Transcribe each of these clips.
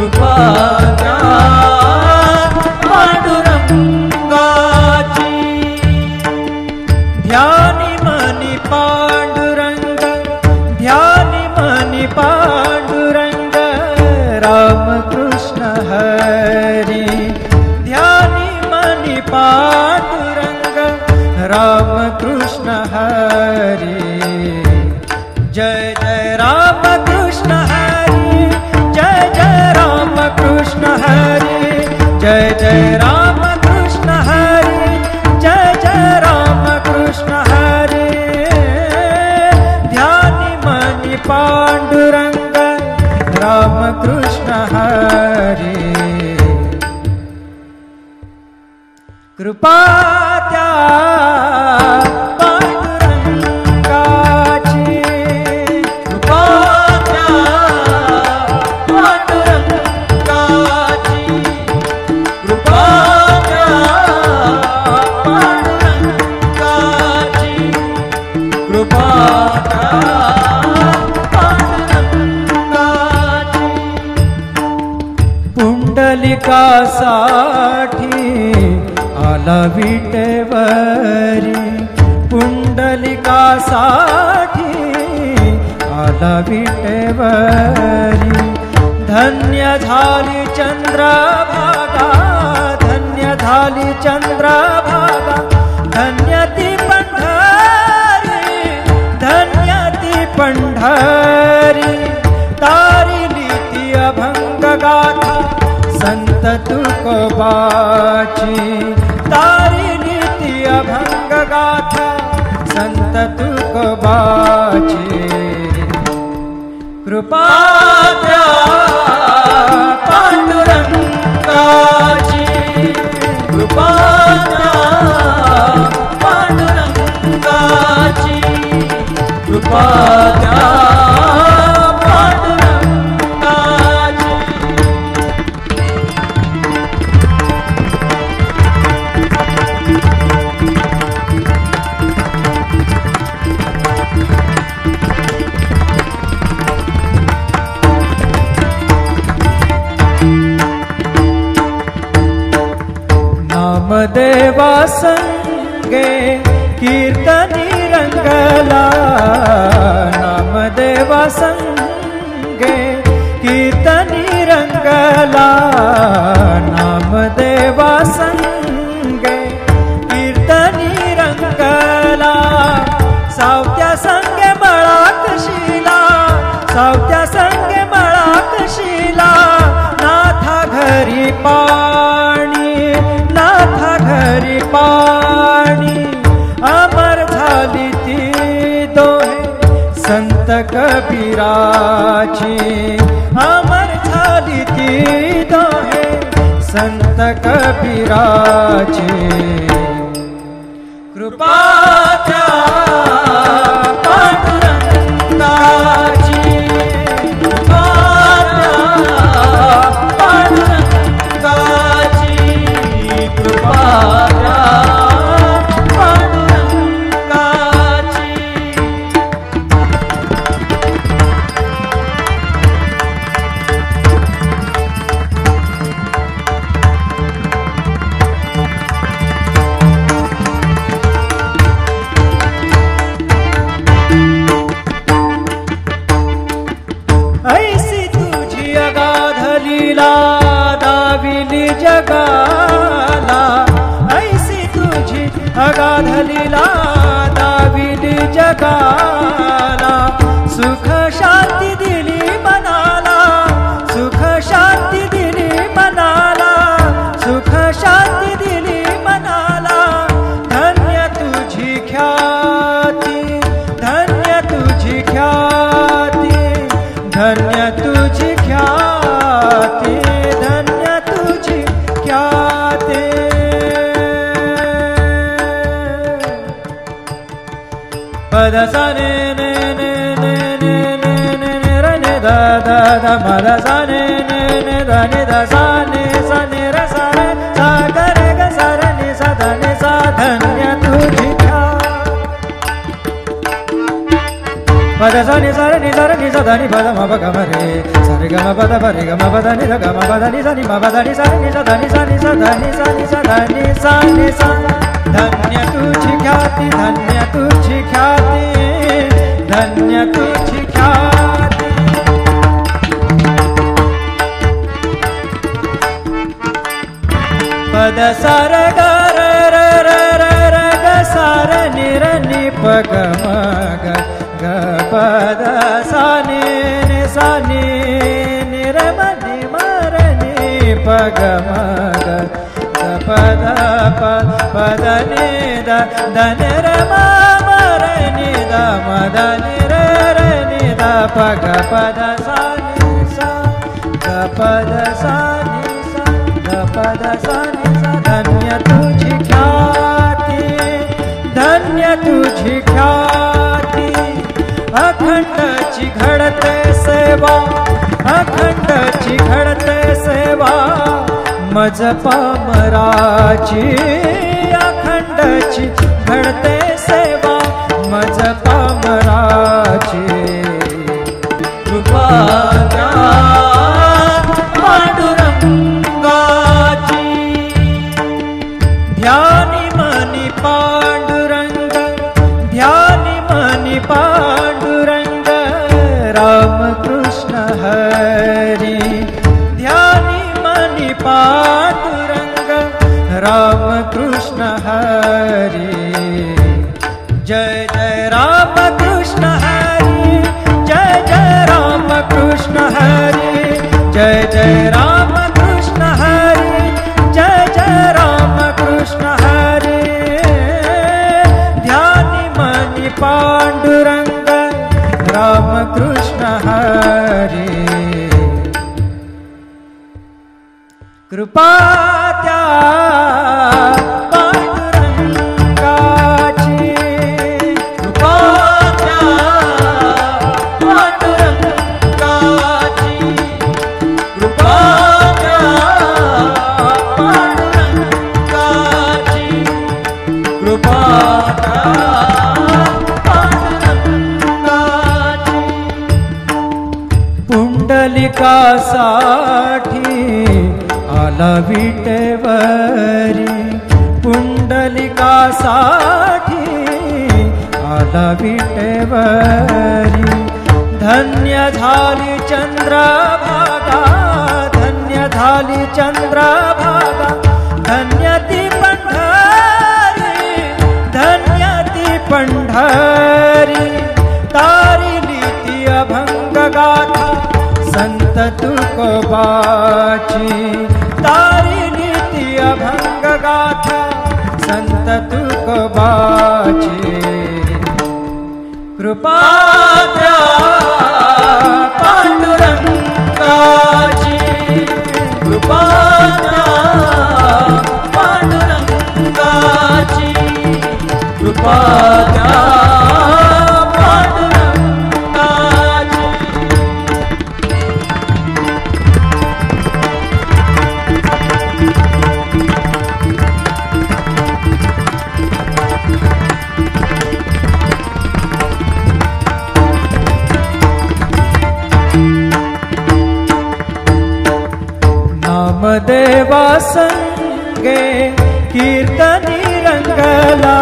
कृपा द्या पांडुरंगाची। ध्यानी मनी पांडुरंग, ध्यानी मनी पांडुरंग, राम कृष्ण हरी। ध्यानी मनी पांडुरंग, राम कृष्ण हरी। जय जय राम कृष्ण हरी, जय जय राम कृष्ण हरी, जय जय राम कृष्ण हरी, जय जय राम कृष्ण हरी। ध्यानी मनी पांडुरंग, राम कृष्ण हरी। कृपा द्या पांडुरंगाची, कृपा द्या पांडुरंगाची, कृपा द्या पांडुरंगाची, कृपा द्या पांडुरंगाची। पुंडलिकासाठी आला विटेवरी, पुंडलिकासाठी आला विटेवरी। धन्य झाली चंद्रभागा, धन्य झाली चंद्रभागा, धन्य ती पंढरी, धन्य ती पंढरी। तारिली ती अभंग गाथा संत तुकोबाची, तारिली ती अभंग गाथा संत तुकोबाची। कृपा द्या पांडुरंगाची, कृपा द्या पांडुरंगाची, कृपा द्या पांडुरंगाची। नामदेवा संगे कीर्तनी रंगला, नामदेवा संगे कीर्तनी रंगला, नामदेवा संगे कीर्तनी रंगला। सावत्या संगे मळाकशीला, सावत्या संगे मळाकशीला, नाथा घरी पाणी, नाथा घरी पाणी। अमर झाली ती दोहे संत कबीराची, अमर झाली ती दोहे संत कबीराची। कृपा द्या पांडुरंगाची, कृपा द्या पांडुरंगाची, कृपा द्या पांडुरंगाची। ऐसी तुझी अगाध लीला दाविली जगाला, ऐसी तुझी अगाध लीला दाविली जगाला। सुख शांती दिली मनाला, सुख शांती दिली मनाला, सुख शांती दिली मनाला। धन्य तुझी ख्याती, धन्य तुझी ख्याती, धन्य तुझी ख्याती, धन्य तुझी ख्याती। पद सा ने ने ने ने ने ने ने ने र ने दा दा दा पद सा ने ने ने दा ने दा सा ने र सा रे सा ग रे ग सा रे ने सा धा ने सा। धन्य तुझी ख्याती, मद सा नि सा नि सा नि सा ध नि पद म प ग म रे सा रे ग म प द प रे ग म प द नि ध ग म प द नि सा नि म प द नि सा नि सा ध नि सा नि सा ध नि सा नि सा ध नि सा नि सा धन्य तुझी ख्याती धन्य तुझी ख्याती धन्य तुझी ख्याती पद सा र ग र र र र र ग सा र नि र नि प ग म ग ग प द सा नि नि सा नि नि र म नि म र नि प ग म ग ग प द प प द नि द द नि र म म र नि द म द नि र र नि द प ग प द सा नि सा ग प द सा नि सा ग प द सा नि सा धन्य तुझी ख्याती धन्य तुझी ख्याती अखंडची घडते सेवा अखंडची घडते सेवा मज पामराची अखंडची घडते सेवा मज पामराची कृपा द्या पांडुरंगाची ध्यानी मनी पांडुरंग ध्यानी मनी पांडुरंग राम कृष्ण हरी ध्यानी मनी पांडुरंग राम कृष्ण हरी जय जय राम कृष्ण हरी जय जय राम कृष्ण हरी जय जय राम कृष्ण हरी जय जय राम कृष्ण हरी ध्यानी मनी पांडुरंग राम कृष्ण हरी कृपा त्या पांडुरंगाची कृपा त्या पांडुरंगाची कृपा त्या पांडुरंगाची कृपा त्या पांडुरंगाची पुंडलिकासाठी आला विटेवरी पुंडलिकासाठी आला विटेवरी धन्य झाली चंद्रभागा धन्य झाली चंद्रभागा धन्य ती पंढरी धन्य ती पंढरी तारिली ती अभंग गाथा संत तुकोबाची तारिली ती अभंग गाथा संत तुकोबाची कृपा द्या पांडुरंगाची कृपा द्या पांडुरंगाची कृपा द्या पांडुरंगाची नामदेवा संगे कीर्तनी रंगला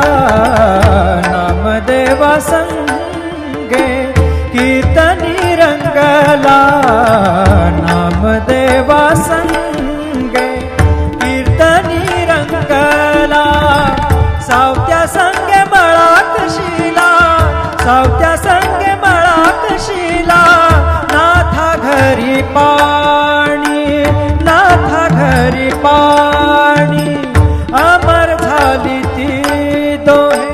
नामदेवा संगे कीर्तनी रंगला नामदेवा संगे कीर्तनी रंगला सावत्या संगे मळात शिला सावत्या संगे मळात शिला नाथा घरी पाणी नाथा घरी पाणी अमर झाली ती दोहे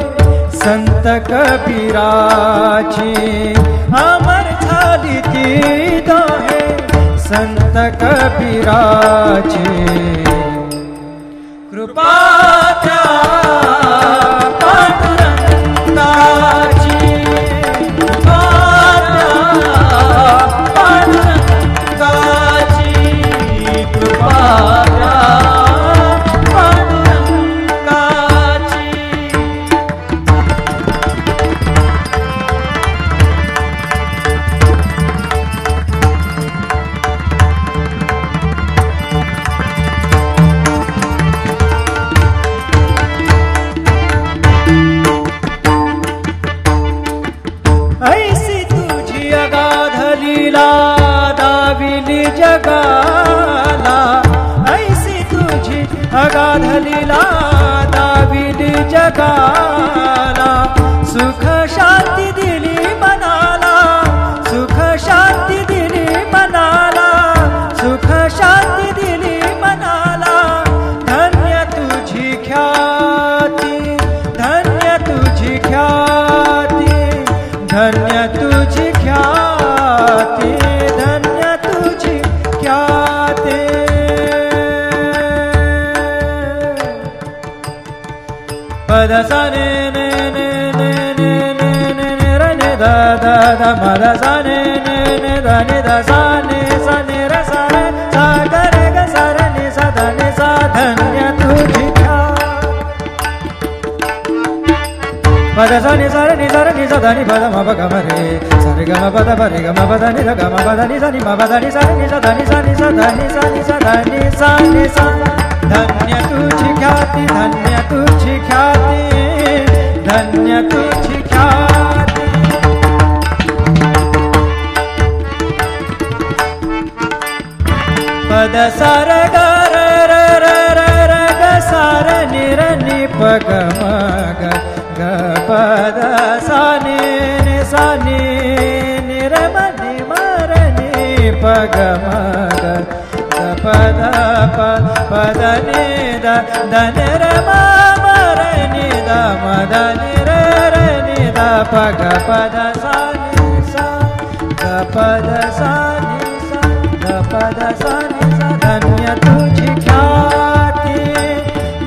संत कबीराची अमर झाली ती दोहे संत कबीराची कृपा द्या पांडुरंगाची कृपा द्या पांडुरंगाची कृपा द्या पांडुरंगाची जगाला, ऐसी तुझी अगाध लीला दाविली जगाला. सुख शांती दिली मनाला, सुख शांती दिली मनाला, सुख शांती दिली मनाला. धन्य तुझी ख्याती, धन्य तुझी ख्याती, धन्य तुझी ख्याती, धन्य तुझी ख्याती. पद सा ने ने ने ने ने ने ने ने र ने दा दा दा म दा सा ने ने ने दा ने दा सा ने र सा रे सा ग रे ग सा र ने सा धा ने सा. धन्य तुझी ख्याती. पद सा ने सा रे नि सा धा नि प द म प ग म रे सा रे ग म प द प रे ग म प द नि ध ग म प द नि सा नि म प द नि सा नि सा धा नि सा नि सा धा नि सा नि सा धा नि सा नि सा. धन्य तुझी ख्याती, धन्य तुझी ख्याती, धन्य तुझी ख्याती. पद सा र ग र र र र र ग सा र नि र नि प ग म ग ग प द सा नि नि सा नि नि र म नि म र नि प ग म ग प द प द नि द द नि र म म र नि द म द नि र र नि द प ग प द सा नि सा ग प द सा नि सा ग प द सा नि सा. धन्य तुझी ख्याती,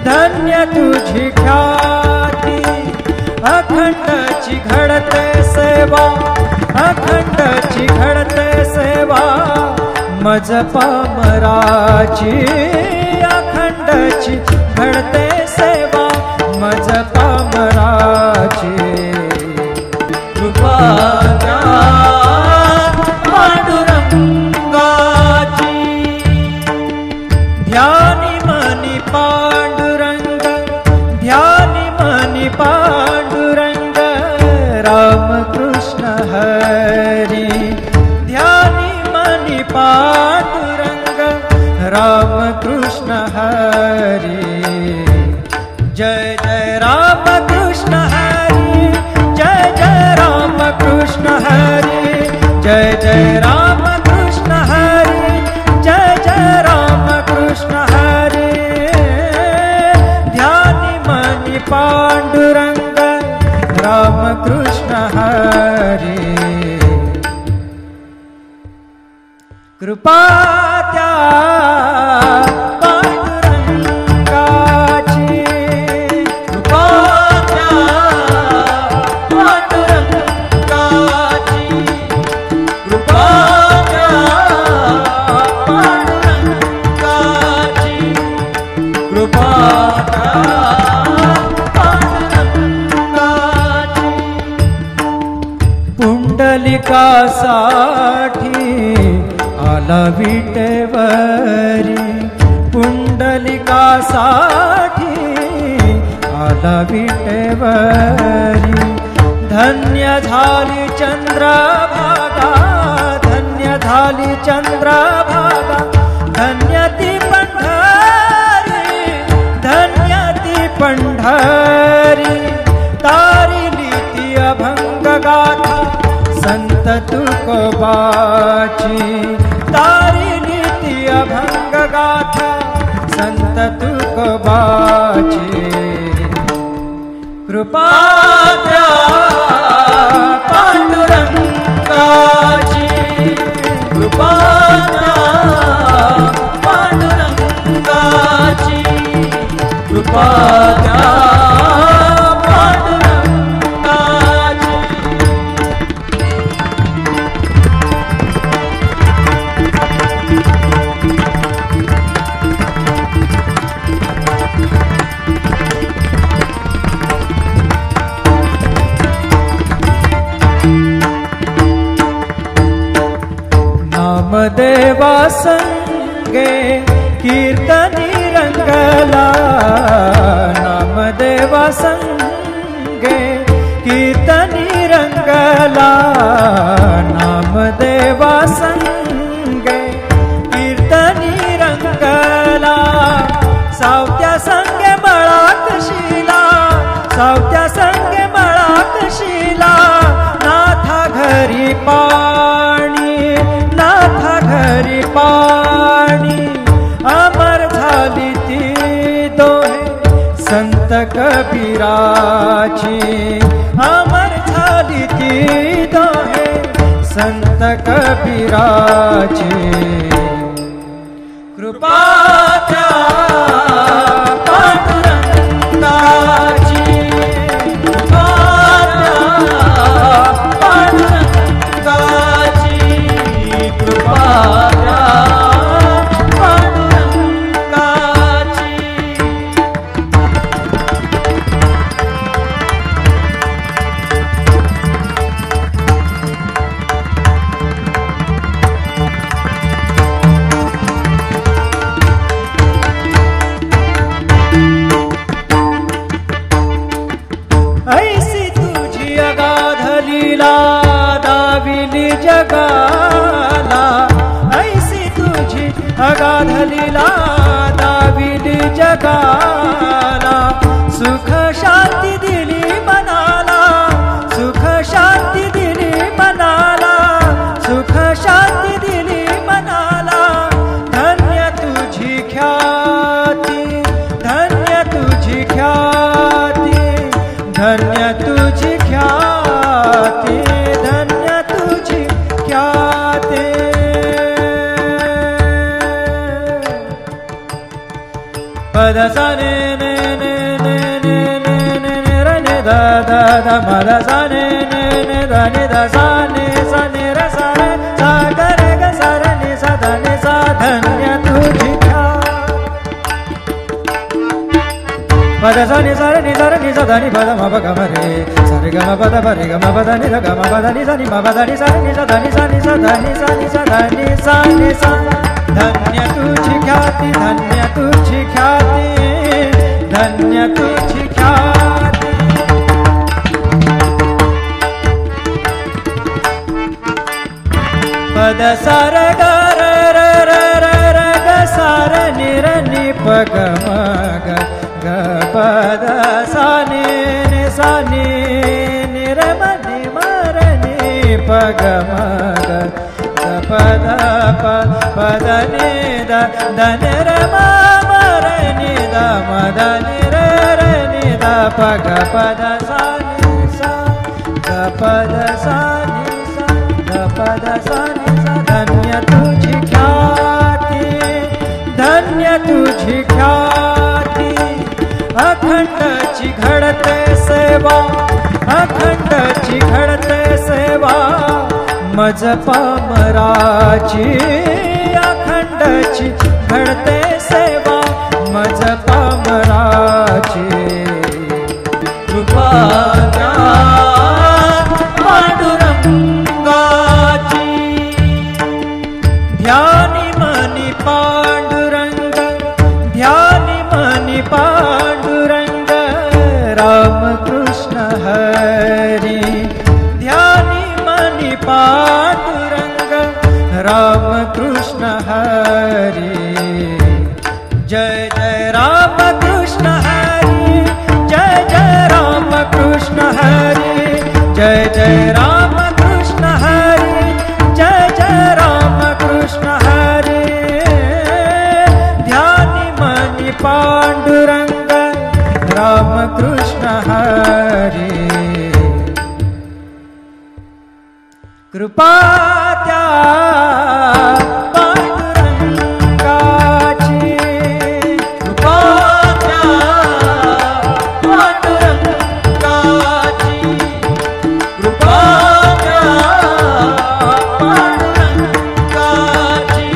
धन्य तुझी ख्याती. अखंडची घडते सेवा, अखंडची घडते सेवा मज पामराची. अखंडची घडते सेवा मज पामराची. कृपा द्या पांडुरंगाची. ध्यानी मनी पांडुरंग, ध्यानी मनी पांडुरंग. राम कृष्ण हरी ध्यानी मनी पांडुरंग. राम कृष्ण हरी. जय जय राम कृष्ण हरी, जय जय राम कृष्ण हरी, जय जय राम कृष्ण हरी, जय जय राम कृष्ण हरी. ध्यानी मनी पांडुरंग. राम कृष्ण हरी. कृपा त्या पांडुरंगाची. कृपा त्या पांडुरंगाची. कृपा त्या पांडुरंगाची. कृपा त्या पांडुरंगाची. पुंडलिकासाठी आला विटेवरी. पुंडलिकासाठी आला विटेवरी. धन्य झाली चंद्रभागा, धन्य झाली चंद्रभागा. धन्य ती पंढरी, धन्य ती पंढरी. तारिली ती अभंग गाथा संत तुकोबाची. तारिली ती अभंग गाथा संत तुकोबाची. कृपा द्या पांडुरंगाची. कृपा द्या पांडुरंगाची. कृपा द्या पांडुरंगाची. नामदेवा संगे कीर्तनी रंगला. नामदेवा संगे कीर्तनी रंगला. नामदेवा संगे कबीराची अमर झाली ती दोहे संत कबीराची कृपा त्या पांडुरंगाची कृपा त्या पांडुरंगाची कृपा त्या पांडुरंगाची ऐसी तुझी अगाध लीला दाविली जगाला ऐसी तुझी अगाध लीला दाविली जगाला सुख शांती दिली मनाला सुख शांती दिली मनाला सुख शांती दिली मनाला धन्य तुझी ख्याती धन्य तुझी ख्याती धन्य तुझी ख्याती धन्य तुझी ख्याती पद सा ने ने ने ने ने ने ने ने र ने दा दा दा म दा सा ने ने ने दा ने दा सा ने र सा रे सा ग रे ग सा र ने सा दा ने सा धन्य तुझी पद सा नि सा नि सा नि सा धा नि पद म प ग म रे सा रे ग म प द प रे ग म प द नि र ग म प द नि सा नि म प द नि सा नि सा धा नि सा नि सा धा नि सा नि सा धा नि सा नि सा धन्य तुझी ख्याती धन्य तुझी ख्याती धन्य तुझी ख्याती पद सा र ग र र र र र ग सा र नि र नि प ग म ग ग पद सा नि नि सा नि नि र म नि म र नि प ग म ग ग पद प पद नि द द नि र म म र नि द म द नि र र नि द प ग पद सा नि सा ग पद सा नि सा ग पद सा नि सा धन्य तुझी ख्याती धन्य तुझी ख्याती अखंडची घडते सेवा अखंडची घडते सेवा मज पामराची अखंडची घडते सेवा मज पामराची कृपा त्या पांडुरंगाची ध्यानी मनी पांडुरंग ध्यानी मनी पांडुरंग राम कृष्ण हरी ध्यानी मनी पांडुरंग राम कृष्ण हरी जय जय राम कृष्ण हरी जय जय राम कृष्ण हरी जय जय राम कृष्ण हरी जय जय राम कृष्ण हरी ध्यानी मनी पांडुरंग राम कृष्ण हरी कृपा त्या पांडुरंगाची कृपा त्या पांडुरंगाची कृपा त्या पांडुरंगाची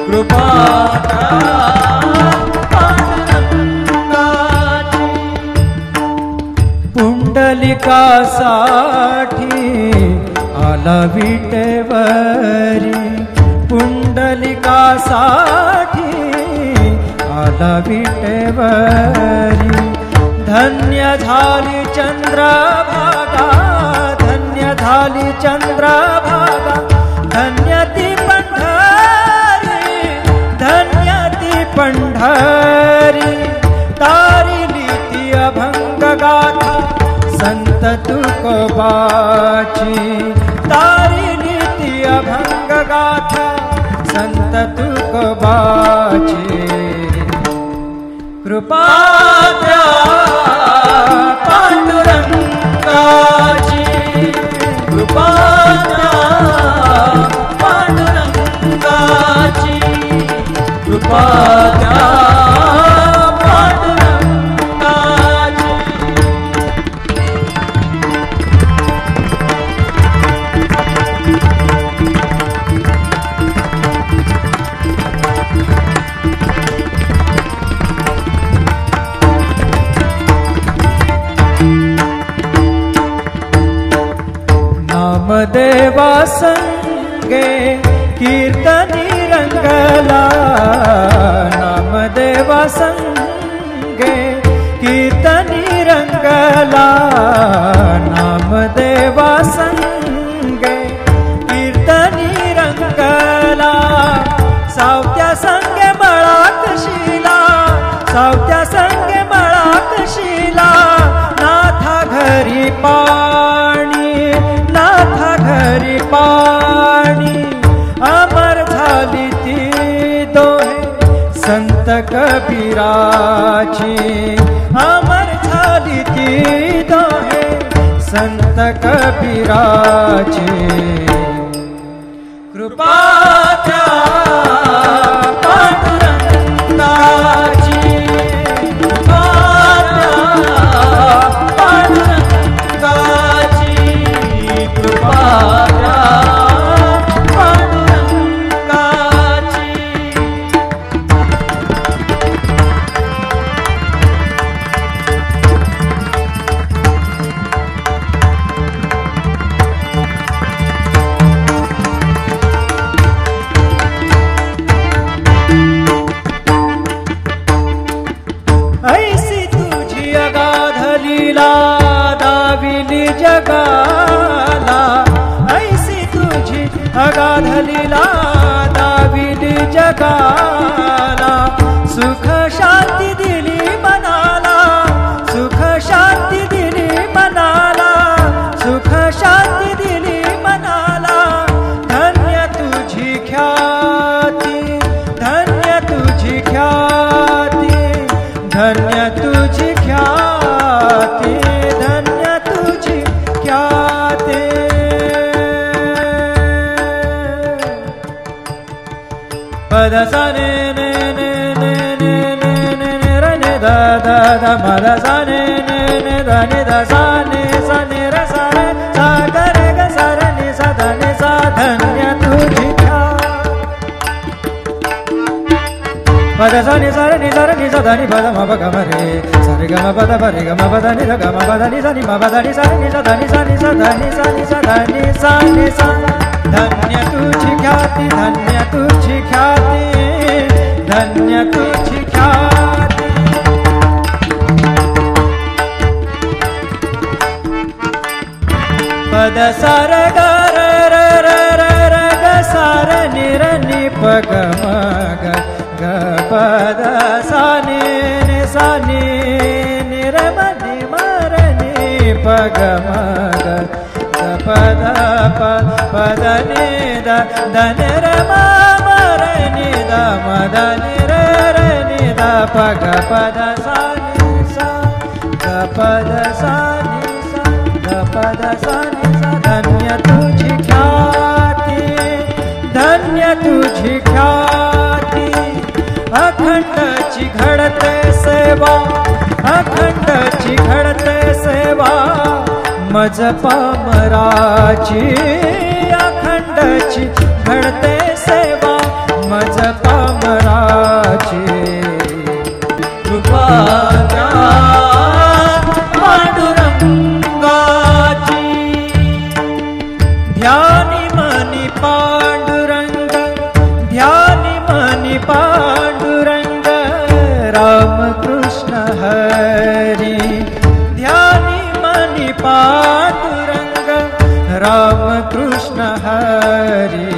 कृपा त्या पांडुरंगाची पुंडलिकासाठी आला विटेवरी पुंडलिकासाठी आला विटेवरी धन्य झाली चंद्रभागा धन्य झाली चंद्रभागा धन्य ती पंढरी धन्य ती पंढरी तारिली ती अभंग गाथा संत तुकोबाची तारिली ती अभंग गाथा संत तुकोबाची कृपा त्या पांडुरंगाची कृपा त्या पांडुरंगाची कृपा त्या नामदेवा संगे कीर्तनी रंगला नामदेवा संगे कीर्तनी रंगला नामदेवा संगे कीर्तनी रंगला सावत्या संगे मळाकशीला सावत्या संगे मळाकशीला नाथा घरी पाणी नाथा घरी पाणी अमर झाली ती दोहे संत कबीराची अमर झाली ती दोहे संत कबीराची कृपा त्या पांडुरंगाची कृपा त्या पांडुरंगाची कृपा त्या पांडुरंगाची ऐसी तुझी अगाध लीला दाविली जगाला ऐसी तुझी अगाध लीला दाविली जगाला सुख शांती दिली मनाला सुख शांती दिली मनाला सुख शांती दिली मनाला धन्य तुझी ख्याती धन्य तुझी ख्याती धन्य तुझी ख्याती धन्य तुझी ख्याती पद सा ने ने ने ने ने ने ने ने र ने दा दा दा म द सा ने ने ने दा ने दा सा ने र सा रे सा ग रे ग सा र नि सा ध नि सा धन्य तुझी पद सा नि सा रे नि सा ध नि पद म प ग म रे सा रे ग म प द प रे ग म प द नि ध ग म प द नि सा नि म प द नि सा रे नि सा ध नि सा नि सा ध नि सा नि सा ध नि सा नि सा धन्य तुझी ख्याती धन्य तुझी ख्याती धन्य तुझी ख्याती पद सा र ग र र र र र ग सा र नि र नि प ग म ग ग प द सा नि नि सा नि नि र म नि म र नि प ग म ग ग प द प प द नि द द नि र म म र नि द म द नि र र नि द प ग प द सा नि सा ग प द सा नि सा ग प द सा नि सा धन्य तुझी ख्याती धन्य तुझी ख्याती अखंडची घडते सेवा अखंडची घडते सेवा मज पामराची अखंडची घडते सेवा मज पामराची कृपा त्या पांडुरंगाची ध्यानी मनी पांडुरंग ध्यानी मनी पांडुरंग राम कृष्ण हरी ध्यानी मनी पांडुरंग राम कृष्ण हरी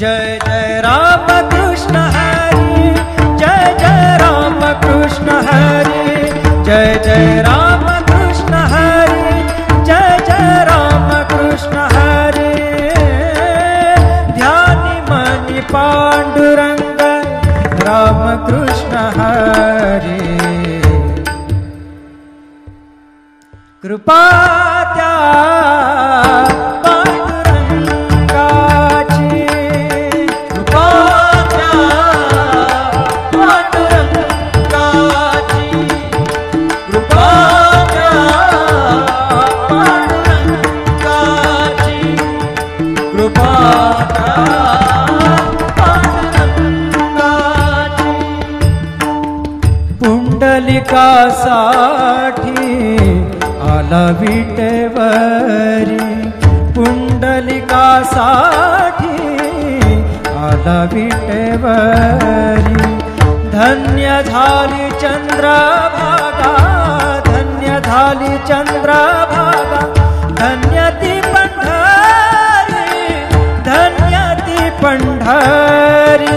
जय जय राम कृष्ण हरी जय जय राम कृष्ण हरी जय जय राम कृष्ण हरी जय जय राम कृष्ण हरी ध्यानी मनी पांडुरंग राम कृष्ण हरी कृपात्या पांडुरंगाची कृपात्या पांडुरंगाची कृपात्या पांडुरंगाची कृपात्या पांडुरंगाची पुंडलिकासाठी आला विटेवरी पुंडलिकासाठी आला विटेवरी धन्य झाली चंद्रभागा धन्य झाली चंद्रभागा धन्य ती पंढरी धन्य ती पंढरी